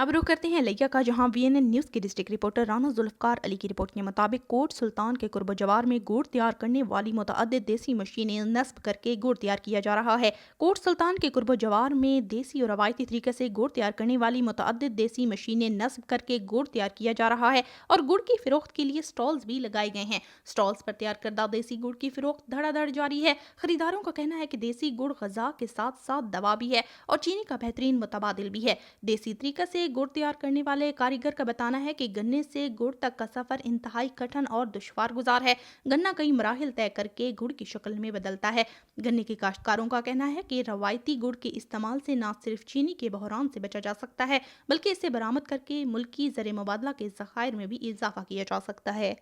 अब रुख करते हैं लिया का, जहां वीएनएन न्यूज के डिस्ट्रिक्ट रिपोर्टर राना जुल्फकार अली की रिपोर्ट के मुताबिक कोट सुल्तान के कुर्ब जवार में गुड़ तैयार करने वाली मुतअद्दिद देसी मशीनें नस्ब करके गुड़ तैयार किया जा रहा है। कोट सुल्तान के कुर्ब जवार में देसी और रवायती तरीके से गुड़ तैयार करने वाली मुतअद्दिद देसी मशीनें नस्ब करके गुड़ तैयार किया जा रहा है और गुड़ की फरोख्त के लिए स्टॉल्स भी लगाए गए हैं। स्टॉल्स पर तैयार करदा देसी गुड़ की फरोख्त धड़ाधड़ जारी है। खरीदारों का कहना है कि देसी गुड़ गजा के साथ साथ दवा भी है और चीनी का बेहतरीन मुतबादिल भी है। देसी तरीके से गुड़ तैयार करने वाले कारीगर का बताना है कि गन्ने से गुड़ तक का सफर इंतहाई कठिन और दुश्वार गुजार है। गन्ना कई मराहिल तय करके गुड़ की शक्ल में बदलता है। गन्ने के काश्तकारों का कहना है कि रवायती गुड़ के इस्तेमाल से न सिर्फ चीनी के बहरान से बचा जा सकता है, बल्कि इसे बरामद करके मुल्की ज़र मुबादला के ज़खायर में भी इजाफा किया जा सकता है।